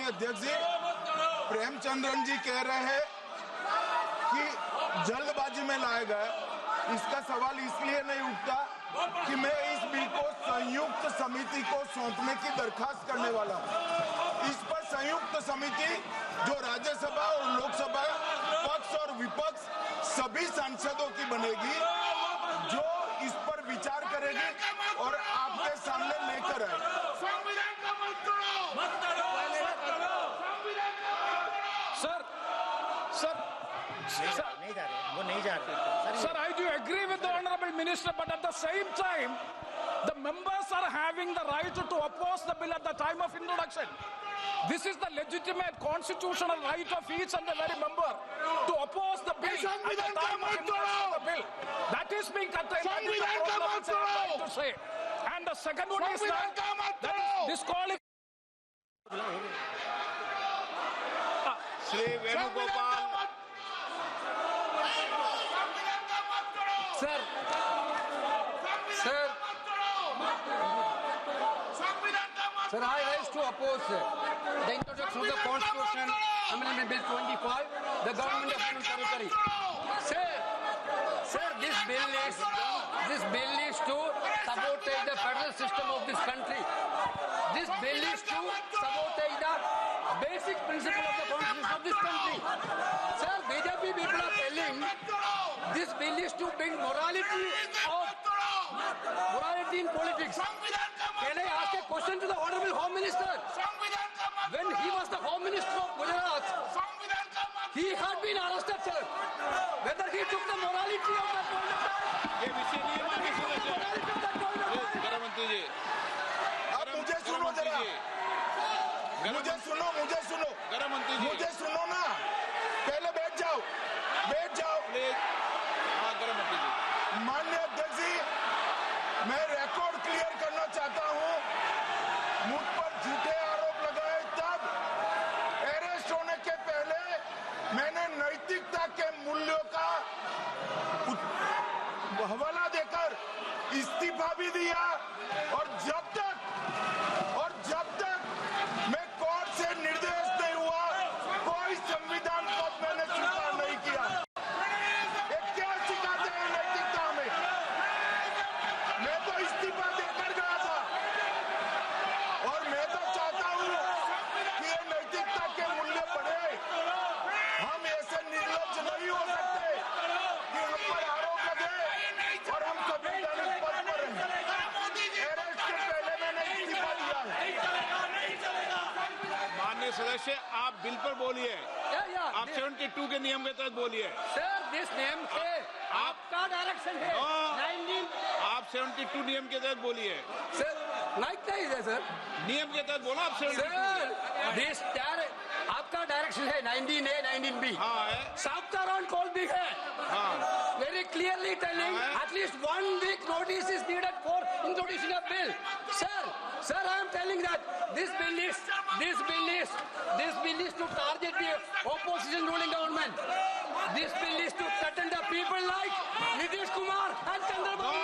अध्यक्ष जी, प्रेमचंद्रन जी कह रहे हैं कि जल्दबाजी में लाया गया। इसका सवाल इसलिए नहीं उठता कि मैं इस बिल को संयुक्त समिति को सौंपने की दरखास्त करने वाला हूं। इस पर संयुक्त समिति जो राज्यसभा और लोकसभा पक्ष और विपक्ष सभी सांसदों की बनेगी, जो इस पर विचार करेगी और आपके सामने लेकर आएगी। Sir, I do agree with the Honorable Minister, but at the same time, the members are having the right to oppose the bill at the time of introduction. This is the legitimate constitutional right of each and every member to oppose the bill at the time of introduction of the bill. That is being curtailed. That is the problem which I am trying to say. And the second one is that is disqualifying. Shri Venugopal. Sir, I rise to oppose the introduction of the Constitution Amendment Bill 25, the Government of Union Territory. Sir, this bill is to sabotage the federal system of this country. This bill is to sabotage the basic principle of the Constitution of this country. Sir, BJP people are telling this bill is to bring morality in politics. Can I ask a question to the Honorable Home Minister? When he was the Home Minister of Gujarat, he had been arrested, sir. Whether he took the morality of that point of time? ये विषय नहीं है, गृहमंत्री जी। आप मुझे सुनो जरा, मुझे सुनो, गृहमंत्री जी, मुझे सुनो ना, पहले बैठ जाओ। हाँ, गृहमंत्री जी। माननीय अध्यक्ष जी, मैं रिकॉर्ड क्लियर करना चाहता हूं। मुझ पर झूठे आरोप लगाए तब अरेस्ट होने के पहले मैंने नैतिकता के मूल्यों का हवाला देकर इस्तीफा भी दिया और जब तक मैं कोर्ट से निर्देश नहीं हुआ, कोई संविधान पद मैंने स्वीकार नहीं किया। ये क्या सिखाते हैं नैतिकता में? मैं तो इस्तीफा देकर गया था और मैं तो चाहता हूं कि ये नैतिकता के मूल्य बढ़े। हम ऐसे निर्लज्ज नहीं हो सकते कि हम पर आरोप लगे और हम संवैधानिक पद पर रहें। अरेस्ट के पहले मैंने इस्तीफा दिया है। माननीय सदस्य, आप बिल पर बोलिए। आप 72 के नियम के तहत बोलिए। Sir, this name है, आपका डायरेक्शन है। 19 आप 72 नियम के तहत बोलिए। सर, लाइक नहीं है सर। नियम के तहत बोला आप 72। सर, this आपका डायरेक्शन है 19A, 19B। हाँ है। Southern call भी है। हाँ। Very clearly telling at least 1 week notice is needed for introducing a bill. Sir, I am telling that this bill is to target the opposition ruling government. This bill is to threaten the people like Nitish Kumar and Chandrababu.